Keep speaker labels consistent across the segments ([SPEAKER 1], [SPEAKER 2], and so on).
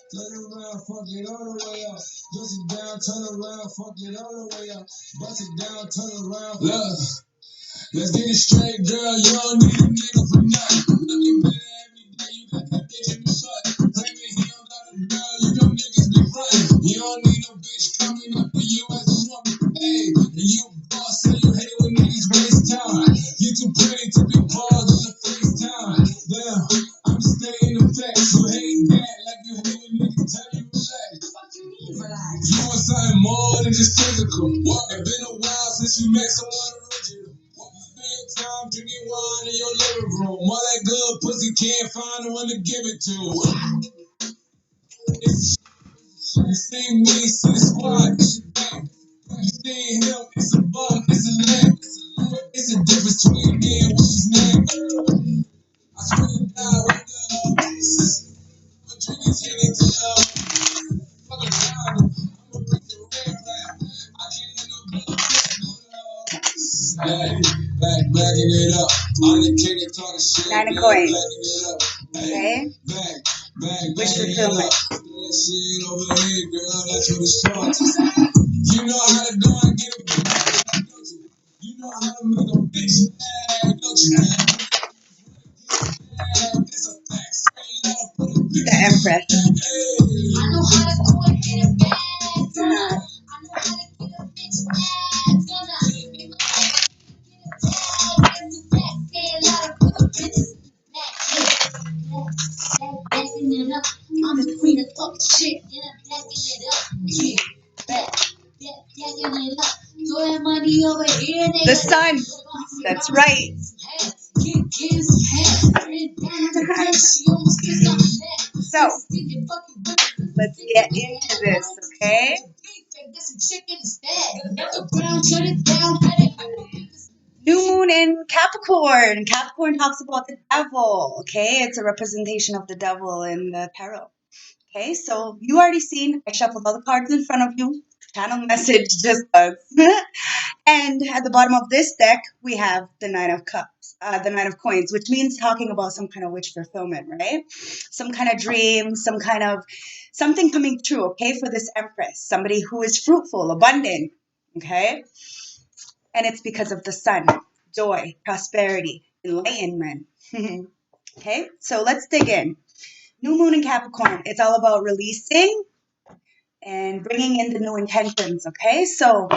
[SPEAKER 1] Turn around, fuck it all the way up. Bust it down, turn around, fuck it all the way up. Bust it down, turn around. Look, let's get it straight, girl. You don't need a nigga for nothing. Looking better every day, you got that bitch in the butt. Claiming he don't got a girl, you know niggas be running. You don't need no bitch coming up to you as a woman. Hey, and you boss, so you hate when niggas waste time. You too pretty to be bald on the FaceTime. Damn, I'm staying in effect, so hate that like you hate when niggas tell you relax. You want something more than just physical. It's been a while since you met someone original. Spend time drinking wine in your living room. All that good pussy can't find the one to give it to. You see me, see the squad, it's your thing. You see him, it's a bum, it's a leg. It's a difference between me and what's his name. I swear to God, what the but drinking hitting to fucking God. I'ma bring the red back. I can't let no backing it up. I'm the king of talking shit. 9 of coins. Backing it up. Okay. Wish fulfillment. That shit over here, girl. That's what it's for. You know how to go and get a bitch. You know how to make a bitch mad, don't you? It's a fact. The Empress. I know how to go and get a bag. I know how to get a bitch mad. Gonna make my backing it up. I'm the queen of talking shit, and I'm backing it up. Yeah, backing it up. Throw that money over here, nigga. The sun. That's right. So, let's get into this, okay? New moon in Capricorn. Capricorn talks about the devil, okay? It's a representation of the devil in the tarot. Okay, so you already seen, I shuffled all the cards in front of you. Channel message just us. And at the bottom of this deck, we have the Nine of Cups, the Nine of Coins, which means talking about some kind of wish fulfillment, right? Some kind of dream, some kind of something coming true, okay, for this Empress. Somebody who is fruitful, abundant, okay? And it's because of the sun, joy, prosperity, enlightenment. Okay, so let's dig in. New moon in Capricorn, it's all about releasing and bringing in the new intentions, okay? So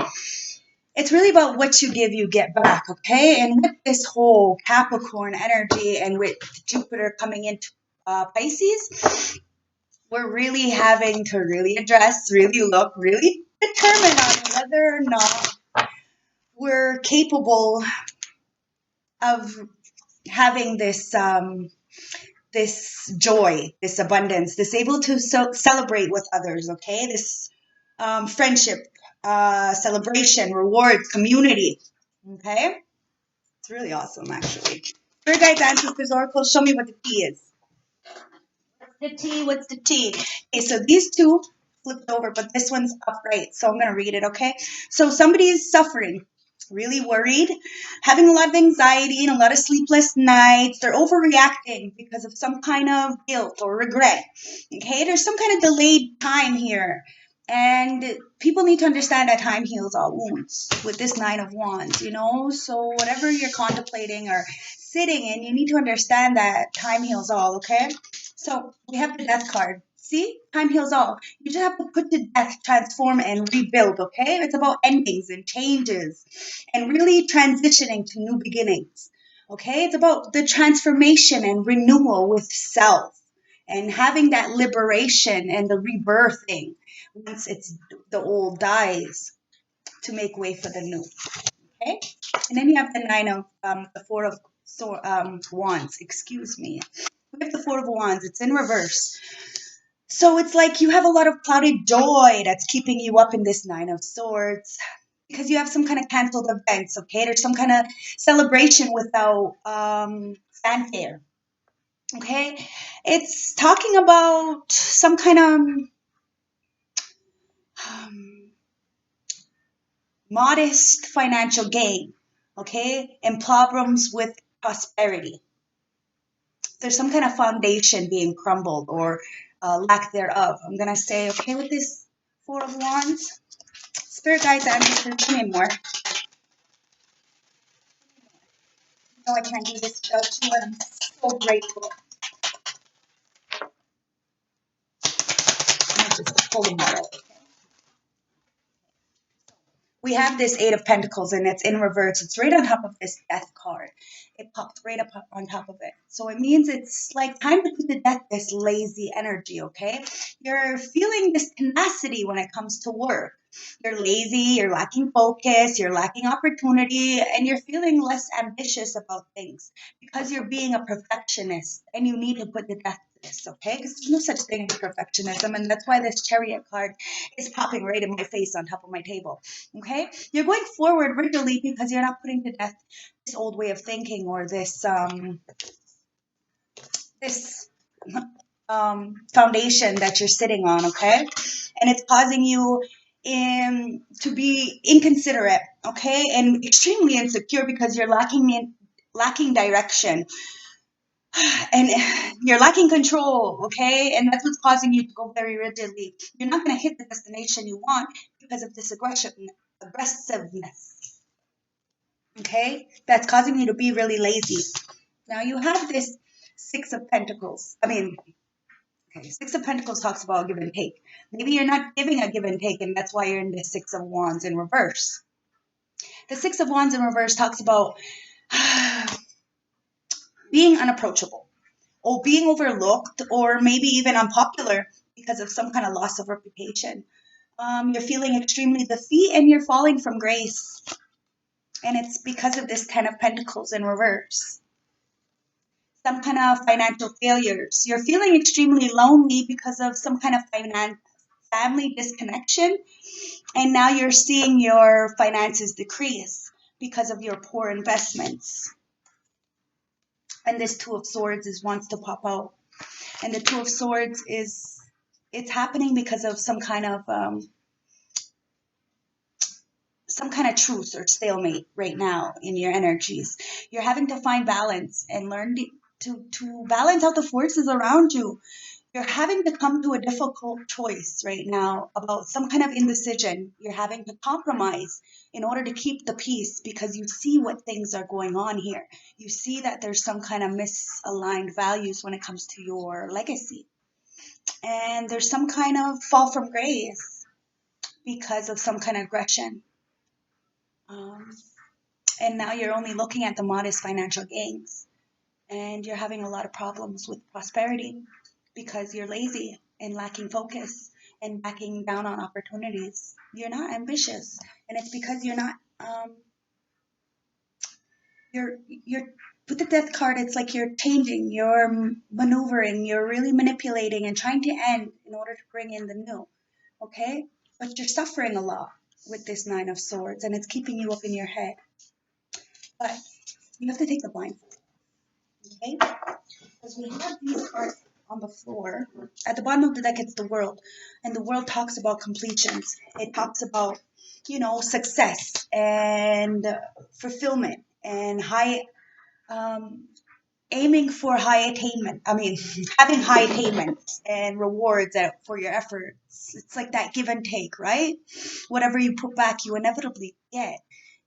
[SPEAKER 1] it's really about what you give, you get back, okay? And with this whole Capricorn energy and with Jupiter coming into Pisces, we're really having to really address, really look, really determine on whether or not we're capable of having this this joy, this abundance, this able to celebrate with others, okay? This friendship, celebration, rewards, community, okay? It's really awesome, actually. Spirit guides, ancestors, oracles, show me what the tea is. What's the tea? What's the tea? Okay, so these two flipped over, but this one's upright, so I'm going to read it, okay? So somebody is suffering, really worried, having a lot of anxiety and a lot of sleepless nights. They're overreacting because of some kind of guilt or regret, okay? There's some kind of delayed time here. And people need to understand that time heals all wounds with this Nine of Wands, you know? So whatever you're contemplating or sitting in, you need to understand that time heals all, okay? So we have the Death card. See? Time heals all. You just have to put to death, transform, and rebuild, okay? It's about endings and changes and really transitioning to new beginnings, okay? It's about the transformation and renewal with self and having that liberation and the rebirthing once it's the old dies to make way for the new, okay? And then you have the Nine of, the Four of Wands, excuse me. We have the Four of Wands. It's in reverse. So it's like you have a lot of clouded joy that's keeping you up in this Nine of Swords because you have some kind of canceled events, okay? There's some kind of celebration without fanfare, okay? It's talking about some kind of modest financial gain, okay? And problems with prosperity. there's some kind of foundation being crumbled or lack thereof. I'm going to say, okay, with this Four of Wands, Spirit guides, ancestors, give me more. No, I can't do this without you, and I'm so grateful. I'm just pull them all out. We have this Eight of Pentacles, and it's in reverse. It's right on top of this Death card. It popped right up on top of it. So it means it's like time to put to death this lazy energy, okay? You're feeling this tenacity when it comes to work. You're lazy, you're lacking focus, you're lacking opportunity, and you're feeling less ambitious about things because you're being a perfectionist, and you need to put to death this, okay? Because there's no such thing as perfectionism, and that's why this Chariot card is popping right in my face on top of my table. Okay, you're going forward regularly because you're not putting to death this old way of thinking or this foundation that you're sitting on. Okay, and it's causing you to be inconsiderate. Okay, and extremely insecure because you're lacking direction and you're lacking control. Okay, and that's what's causing you to go very rigidly. You're not going to hit the destination you want because of this aggressiveness. Okay, that's causing you to be really lazy. Now you have this Six of Pentacles. Okay, Six of Pentacles talks about give and take. Maybe you're not giving a give and take, and that's why you're in the Six of Wands in reverse. The Six of Wands in reverse talks about being unapproachable or being overlooked or maybe even unpopular because of some kind of loss of reputation. You're feeling extremely defeat and you're falling from grace. And it's because of this Ten of Pentacles in reverse. Some kind of financial failures. You're feeling extremely lonely because of some kind of family disconnection. And now you're seeing your finances decrease because of your poor investments. And this Two of Swords wants to pop out. And the Two of Swords it's happening because of some kind of truce or stalemate right now in your energies. You're having to find balance and learn to balance out the forces around you. You're having to come to a difficult choice right now about some kind of indecision. You're having to compromise in order to keep the peace because you see what things are going on here. You see that there's some kind of misaligned values when it comes to your legacy. And there's some kind of fall from grace because of some kind of aggression. And now you're only looking at the modest financial gains. And you're having a lot of problems with prosperity because you're lazy and lacking focus and backing down on opportunities. You're not ambitious. And it's because you're not, you're with the Death card, it's like you're changing, you're maneuvering, you're really manipulating and trying to end in order to bring in the new. Okay? But you're suffering a lot with this Nine of Swords and it's keeping you up in your head. But you have to take the blindfold. Okay? Because we have these cards on the floor. At the bottom of the deck, it's the World. And the World talks about completions. It talks about, success and fulfillment and aiming for high attainment. Having high attainments and rewards for your efforts. It's like that give and take, right? Whatever you put back, you inevitably get.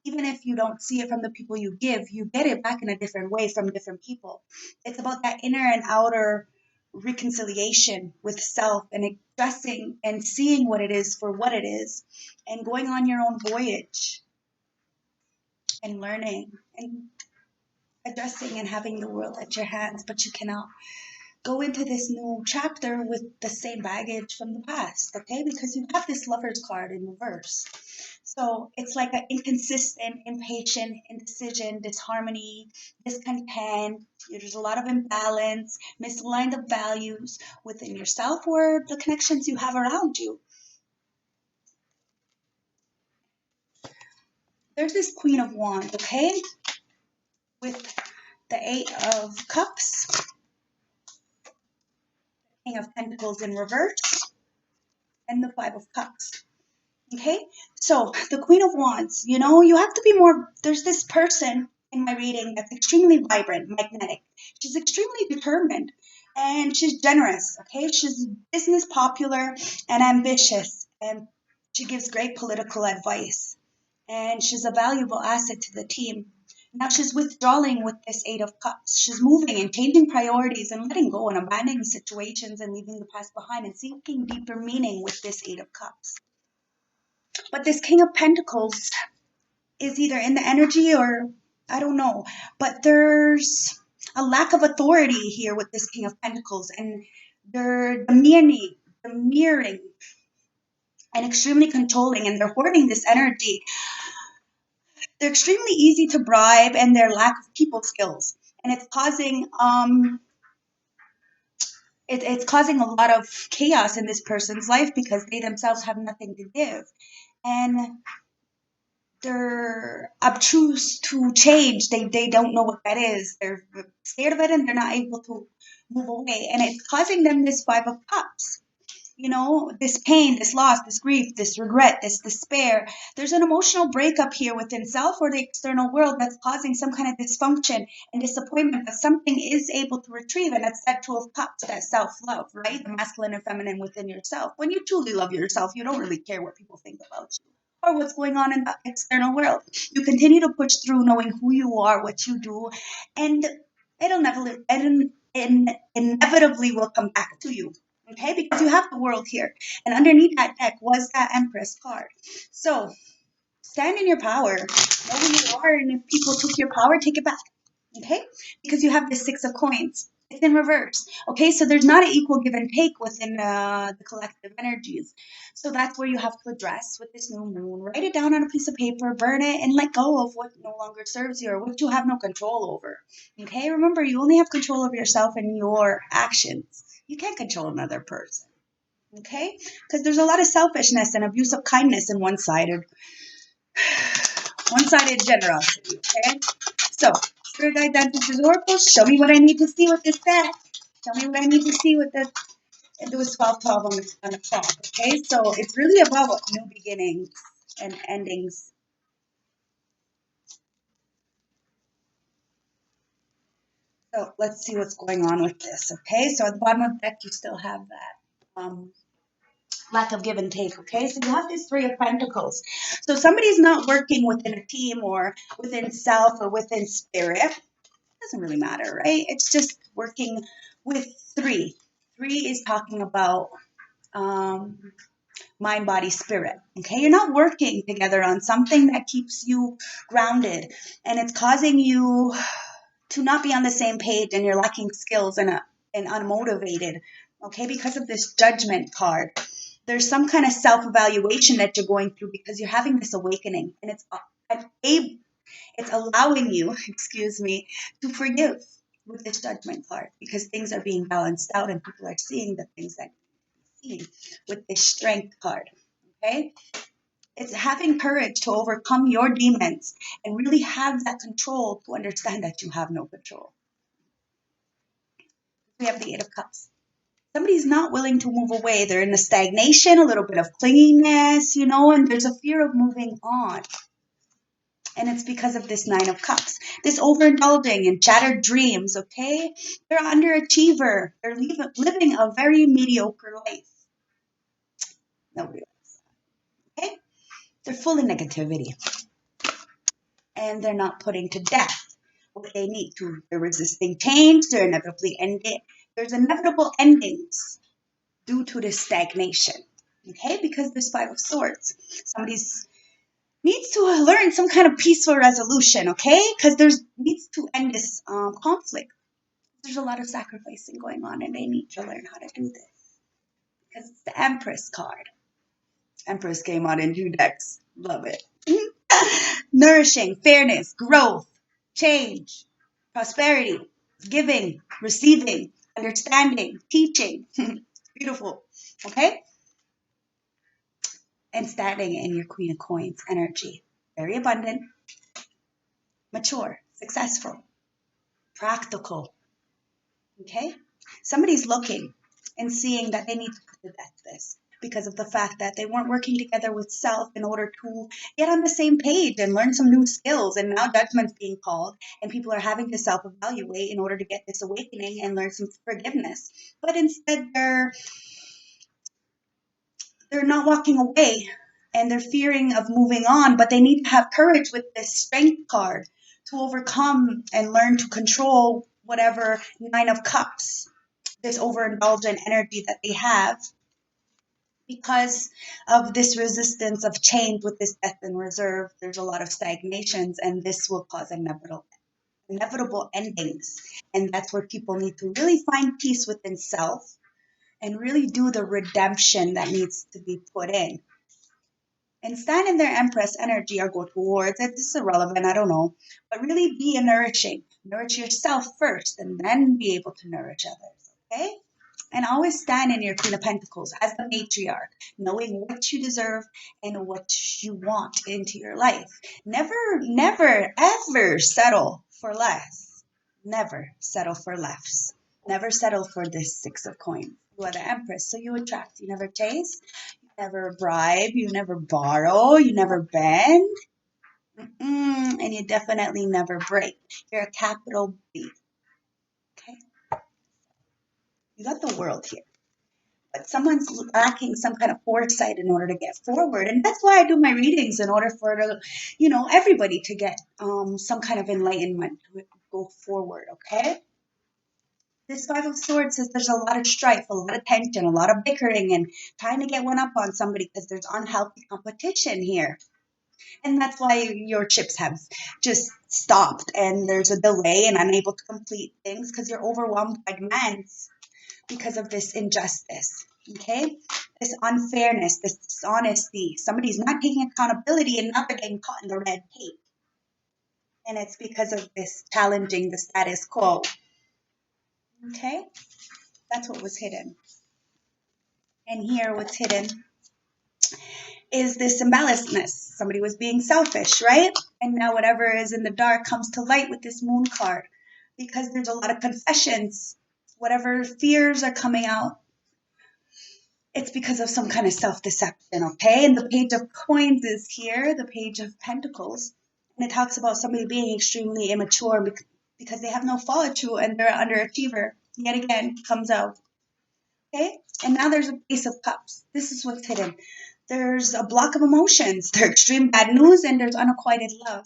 [SPEAKER 1] Even if you don't see it from the people you give, you get it back in a different way from different people. It's about that inner and outer reconciliation with self and addressing and seeing what it is for what it is and going on your own voyage and learning and addressing and having the world at your hands, but you cannot go into this new chapter with the same baggage from the past, okay? Because you have this Lover's card in reverse. So it's like an inconsistent, impatient, indecision, disharmony, discontent. There's a lot of imbalance, misaligned of values within yourself or the connections you have around you. There's this Queen of Wands, okay? With the Eight of Cups, King of Pentacles in reverse, and the Five of Cups. Okay, so the Queen of Wands, you have to be more. There's this person in my reading that's extremely vibrant, magnetic. She's extremely determined and she's generous, okay? She's business popular and ambitious, and she gives great political advice, and she's a valuable asset to the team. Now she's withdrawing with this Eight of Cups. She's moving and changing priorities and letting go and abandoning situations and leaving the past behind and seeking deeper meaning with this Eight of Cups. But this King of Pentacles is either in the energy or I don't know, but there's a lack of authority here with this King of Pentacles, and they're mirroring and extremely controlling, and they're hoarding this energy. They're extremely easy to bribe, and their lack of people skills, and it's causing it's causing a lot of chaos in this person's life because they themselves have nothing to give, and they're obtuse to change. They don't know what that is. They're scared of it and they're not able to move away. And it's causing them this Five of Cups. You know, this pain, this loss, this grief, this regret, this despair. There's an emotional breakup here within self or the external world that's causing some kind of dysfunction and disappointment, but something is able to retrieve. And that's that Two of Cups, that self-love, right? The masculine and feminine within yourself. When you truly love yourself, you don't really care what people think about you or what's going on in the external world. You continue to push through knowing who you are, what you do, and it inevitably will come back to you. Okay, because you have the world here. And underneath that deck was that Empress card. So stand in your power. Know who you are, and if people took your power, take it back. Okay? Because you have the Six of Coins. It's in reverse. Okay, so there's not an equal give and take within the collective energies. So that's where you have to address with this new moon. Write it down on a piece of paper, burn it, and let go of what no longer serves you or what you have no control over. Okay, remember, you only have control over yourself and your actions. You can't control another person. Okay, because there's a lot of selfishness and abuse of kindness in one-sided generosity. Okay, so spirit guide dancers oracles, show me what I need to see with this deck. Show me what I need to see with this. And do a 12-12 on the clock. Okay, so it's really about new beginnings and endings. So let's see what's going on with this. Okay, so at the bottom of the deck, you still have that lack of give and take. Okay, so you have this Three of Pentacles. So somebody's not working within a team or within self or within spirit. It doesn't really matter, right? It's just working with three. Three is talking about mind, body, spirit. Okay, you're not working together on something that keeps you grounded, and it's causing you to not be on the same page, and you're lacking skills and unmotivated. Okay, because of this Judgment card. There's some kind of self-evaluation that you're going through because you're having this awakening, and it's allowing you, excuse me, to forgive with this Judgment card because things are being balanced out and people are seeing the things that you see with this Strength card. Okay, it's having courage to overcome your demons and really have that control to understand that you have no control. We have the Eight of Cups. Somebody's not willing to move away. They're in a stagnation, a little bit of clinginess, you know, and there's a fear of moving on. And it's because of this Nine of Cups. This overindulging and shattered dreams, okay? They're an underachiever. They're living a very mediocre life. Nobody likes that, okay? They're full of negativity. And they're not putting to death what they need to. They're resisting change. They're inevitably ending. There's inevitable endings due to this stagnation, okay? Because there's Five of Swords. Somebody's needs to learn some kind of peaceful resolution, okay? Because there's needs to end this conflict. There's a lot of sacrificing going on, and they need to learn how to do this. Because it's the Empress card. Empress came out in 2 decks. Love it. Nourishing, fairness, growth, change, prosperity, giving, receiving, understanding, teaching. Beautiful. Okay? And standing in your Queen of Coins energy. Very abundant, mature, successful, practical. Okay? Somebody's looking and seeing that they need to put to death this because of the fact that they weren't working together with self in order to get on the same page and learn some new skills. And now judgment's being called, and people are having to self-evaluate in order to get this awakening and learn some forgiveness. But instead, they're not walking away, and they're fearing of moving on, but they need to have courage with this strength card to overcome and learn to control whatever Nine of Cups, this overindulgent energy that they have, because of this resistance of change with this death in reserve. There's a lot of stagnations, and this will cause inevitable endings. And that's where people need to really find peace within self and really do the redemption that needs to be put in. And stand in their Empress energy or go towards it. This is irrelevant, I don't know. But really be a nourishing. Nourish yourself first and then be able to nourish others. Okay? And always stand in your Queen of Pentacles as the matriarch, knowing what you deserve and what you want into your life. Never, never, ever settle for less. Never settle for less. Never settle for this Six of Coins. You are the Empress, so you attract. You never chase, you never bribe, you never borrow, you never bend, and you definitely never break. You're a capital B. Okay? You got the world here. But someone's lacking some kind of foresight in order to get forward. And that's why I do my readings, in order for everybody to get some kind of enlightenment to go forward, okay? This Five of Swords says there's a lot of strife, a lot of tension, a lot of bickering, and trying to get one up on somebody because there's unhealthy competition here. And that's why your chips have just stopped and there's a delay and unable to complete things because you're overwhelmed by demands because of this injustice, okay? This unfairness, this dishonesty. Somebody's not taking accountability and now they're getting caught in the red tape. And it's because of this challenging the status quo, okay? That's what was hidden. And here what's hidden is this imbalanceness. Somebody was being selfish, right? And now whatever is in the dark comes to light with this Moon card because there's a lot of confessions. Whatever fears are coming out, it's because of some kind of self-deception, okay? And the Page of Coins is here, the Page of Pentacles. And it talks about somebody being extremely immature because they have no follow-through and they're an underachiever. Yet again, comes out, okay? And now there's a Ace of Cups. This is what's hidden. There's a block of emotions. There's extreme bad news and there's unacquitted love.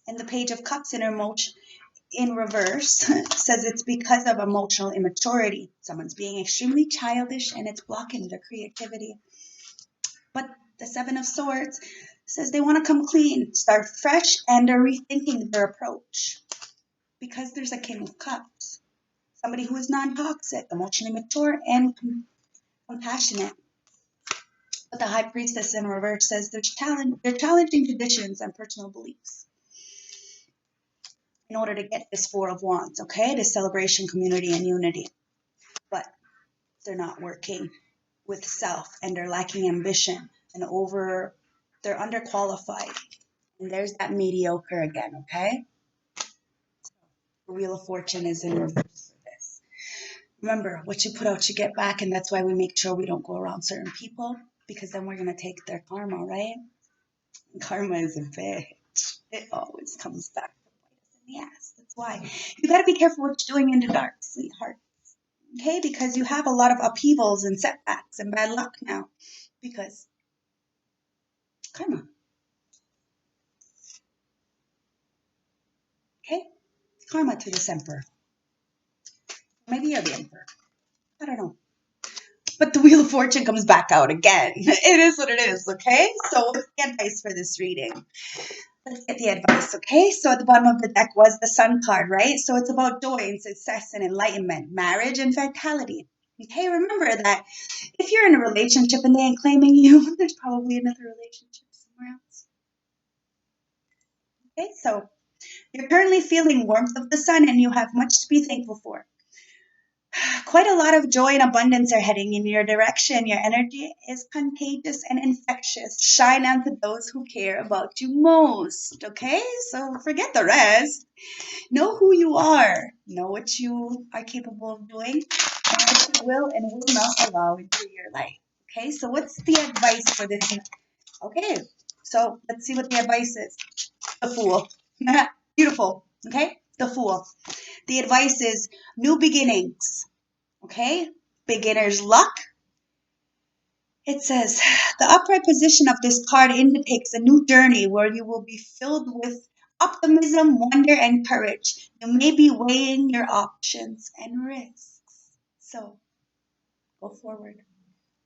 [SPEAKER 1] And the Page of Cups in reverse says it's because of emotional immaturity. Someone's being extremely childish and it's blocking their creativity. But the Seven of Swords says they want to come clean, start fresh, and they're rethinking their approach. Because there's a King of Cups. Somebody who is non-toxic, emotionally mature, and compassionate. But the High Priestess in reverse says they're challenging traditions and personal beliefs in order to get this Four of Wands, okay? This celebration, community, and unity. But they're not working with self, and they're lacking ambition, and they're underqualified. And there's that mediocre again, okay? The Wheel of Fortune is in reverse for this. Remember, what you put out, you get back, and that's why we make sure we don't go around certain people, because then we're going to take their karma, right? And karma is a bitch. It always comes back to bite us in the ass. That's why. You got to be careful what you're doing in the dark, sweetheart. Okay? Because you have a lot of upheavals and setbacks and bad luck now. Because karma. Okay? Karma to this emperor. Maybe you're the emperor. I don't know. But the Wheel of Fortune comes back out again. It is what it is, okay? So what's the advice for this reading? Let's get the advice, okay? So at the bottom of the deck was the Sun card, right? So it's about joy and success and enlightenment, marriage and vitality. Okay, remember that if you're in a relationship and they ain't claiming you, there's probably another relationship somewhere else. Okay, so you're currently feeling warmth of the sun and you have much to be thankful for. Quite a lot of joy and abundance are heading in your direction. Your energy is contagious and infectious. Shine onto those who care about you most, okay? So forget the rest. Know who you are. Know what you are capable of doing and what you will and will not allow into your life, Okay, so what's the advice for this? Okay, so let's see what the advice is. The Fool. Beautiful. Okay, the Fool. The advice is new beginnings. Okay, beginner's luck. It says the upright position of this card indicates a new journey where you will be filled with optimism, wonder, and courage. You may be weighing your options and risks. So go forward,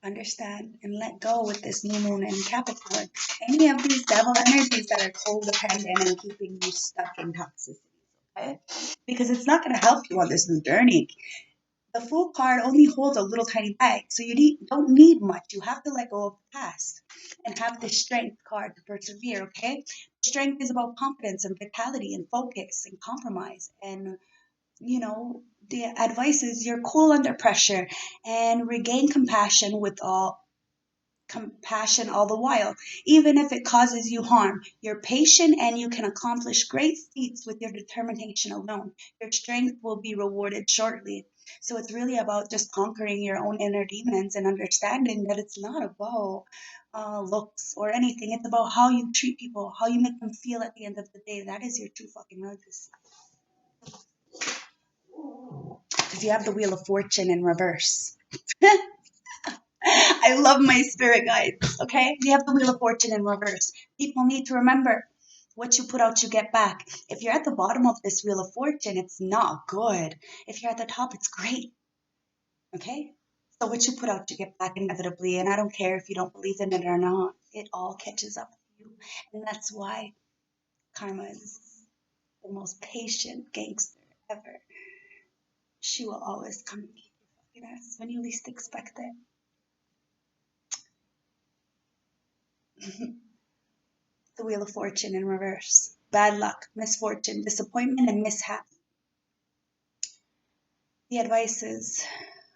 [SPEAKER 1] understand, and let go with this new moon in Capricorn. Any of these devil energies that are codependent and keeping you stuck in toxicity. Okay? Because it's not going to help you on this new journey. The Fool card only holds a little tiny bag, so don't need much. You have to let go of the past and have the Strength card to persevere, okay? Strength is about confidence and vitality and focus and compromise. And, the advice is you're cool under pressure and regain compassion all the while, even if it causes you harm. You're patient and you can accomplish great feats with your determination alone. Your strength will be rewarded shortly. So it's really about just conquering your own inner demons and understanding that it's not about looks or anything. It's about how you treat people, how you make them feel at the end of the day. That is your true fucking legacy. Because you have the Wheel of Fortune in reverse. I love my spirit guides. Okay, we have the Wheel of Fortune in reverse. People need to remember, what you put out, you get back. If you're at the bottom of this Wheel of Fortune, it's not good. If you're at the top, it's great. Okay, so what you put out, you get back inevitably. And I don't care if you don't believe in it or not. It all catches up with you, and that's why karma is the most patient gangster ever. She will always come and kick your fucking ass when you least expect it. The Wheel of Fortune in reverse. Bad luck, misfortune, disappointment, and mishap. The advice is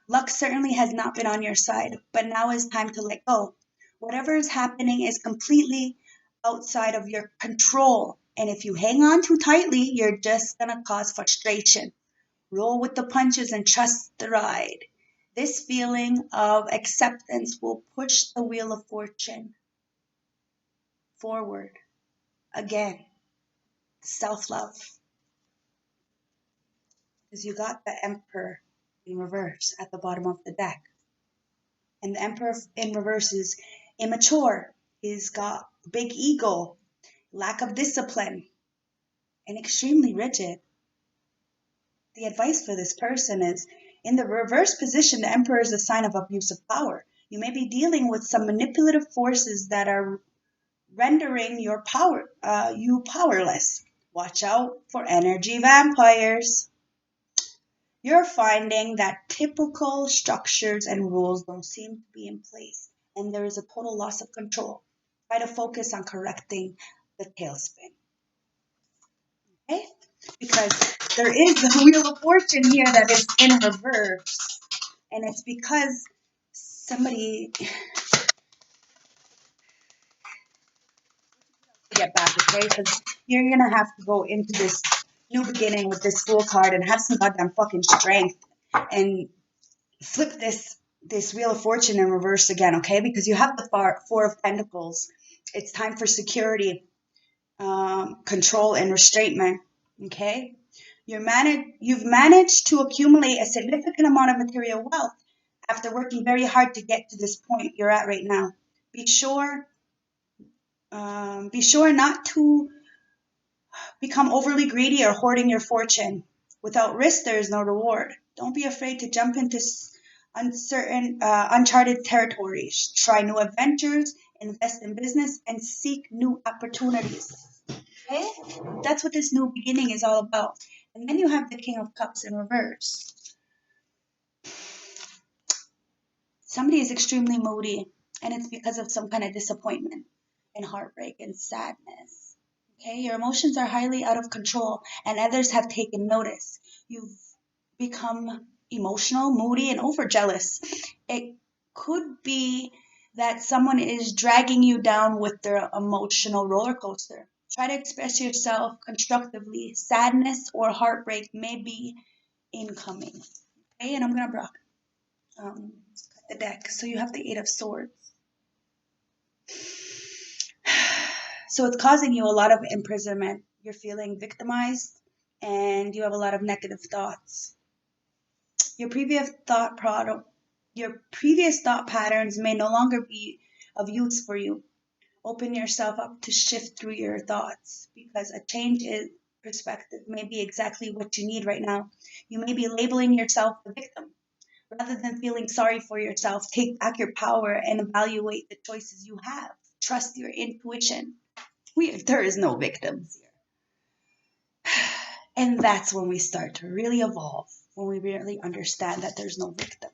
[SPEAKER 1] luck certainly has not been on your side, but now is time to let go. Whatever is happening is completely outside of your control. And if you hang on too tightly, you're just going to cause frustration. Roll with the punches and trust the ride. This feeling of acceptance will push the Wheel of Fortune forward. Again, self love. Because you got the Emperor in reverse at the bottom of the deck. And the Emperor in reverse is immature. He's got big ego, lack of discipline, and extremely rigid. The advice for this person is in the reverse position, the Emperor is a sign of abuse of power. You may be dealing with some manipulative forces that are rendering you powerless. Watch out for energy vampires. You're finding that typical structures and rules don't seem to be in place, and there is a total loss of control. Try to focus on correcting the tailspin, okay? Because there is the Wheel of Fortune here that is in reverse, and it's because somebody get back, okay? Because you're gonna have to go into this new beginning with this Fool card and have some goddamn fucking strength and flip this Wheel of Fortune in reverse again, okay? Because you have the Four of Pentacles. It's time for security, control, and restraintment, okay? You've managed to accumulate a significant amount of material wealth after working very hard to get to this point you're at right now. Be sure, be sure not to become overly greedy or hoarding your fortune. Without risk, there is no reward. Don't be afraid to jump into uncharted territories. Try new adventures, invest in business, and seek new opportunities. Okay? That's what this new beginning is all about. And then you have the King of Cups in reverse. Somebody is extremely moody, and it's because of some kind of disappointment and heartbreak and sadness. Okay, your emotions are highly out of control, and others have taken notice. You've become emotional, moody, and overjealous. It could be that someone is dragging you down with their emotional roller coaster. Try to express yourself constructively. Sadness or heartbreak may be incoming. Okay, and I'm gonna block. the deck. So you have the Eight of Swords. So it's causing you a lot of imprisonment. You're feeling victimized and you have a lot of negative thoughts. Your previous thought patterns may no longer be of use for you. Open yourself up to shift through your thoughts because a change in perspective may be exactly what you need right now. You may be labeling yourself the victim. Rather than feeling sorry for yourself, take back your power and evaluate the choices you have. Trust your intuition. There is no victims here. And that's when we start to really evolve, when we really understand that there's no victim.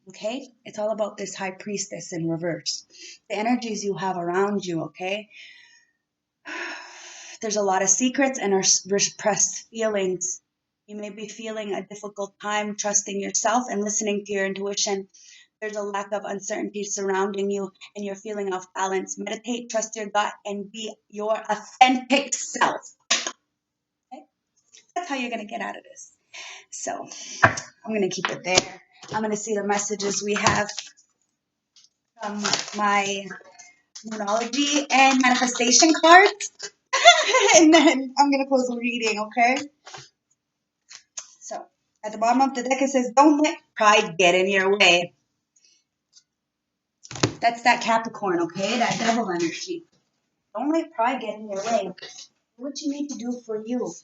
[SPEAKER 1] Okay? It's all about this high priestess in reverse. The energies you have around you, okay? There's a lot of secrets and repressed feelings. You may be feeling a difficult time trusting yourself and listening to your intuition. There's a lack of uncertainty surrounding you and you're feeling off balance. Meditate, trust your gut, and be your authentic self. Okay? That's how you're going to get out of this. So I'm going to keep it there. I'm going to see the messages we have from my numerology and manifestation cards. And then I'm going to close the reading, okay? So at the bottom of the deck, it says, don't let pride get in your way. That's that Capricorn, okay? That devil energy. Don't let pride get in your way. Do what you need to do for you.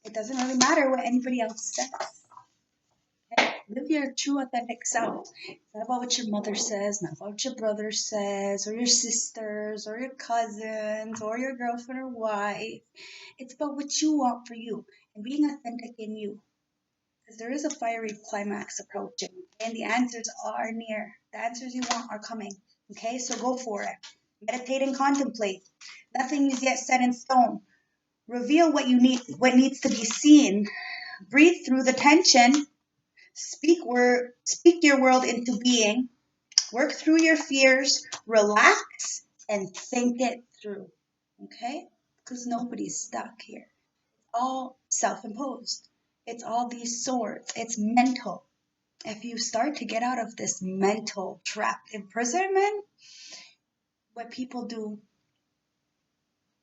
[SPEAKER 1] It doesn't really matter what anybody else says. Okay? Live your true, authentic self. It's not about what your mother says, not about what your brother says, or your sisters, or your cousins, or your girlfriend or wife. It's about what you want for you and being authentic in you. Because there is a fiery climax approaching, and the answers are near. The answers you want are coming. Okay, so go for it. Meditate and contemplate. Nothing is yet set in stone. Reveal what you need, what needs to be seen. Breathe through the tension. Speak your world into being. Work through your fears. Relax and think it through. Okay, because nobody's stuck here. All self-imposed. It's all these swords. It's mental. If you start to get out of this mental trapped imprisonment, what people do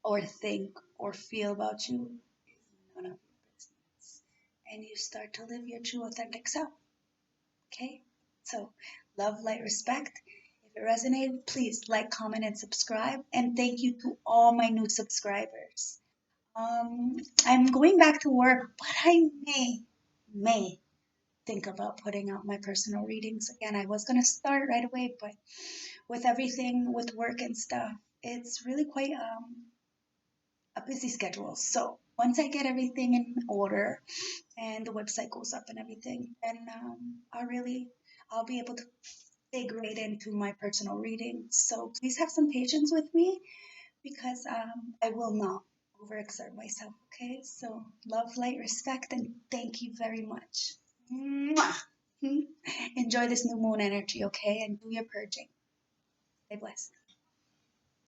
[SPEAKER 1] or think or feel about you is none of your business. And you start to live your true authentic self. Okay? So, love, light, respect. If it resonated, please like, comment, and subscribe. And thank you to all my new subscribers. I'm going back to work, but I may think about putting out my personal readings again. I was going to start right away, but with everything with work and stuff, it's really quite a busy schedule. So once I get everything in order and the website goes up and everything, then I'll be able to dig right into my personal readings. So please have some patience with me because I will not overexert myself. Okay, so love, light, respect, and thank you very much. Mwah. Enjoy this new moon energy, okay? And do your purging. Stay blessed.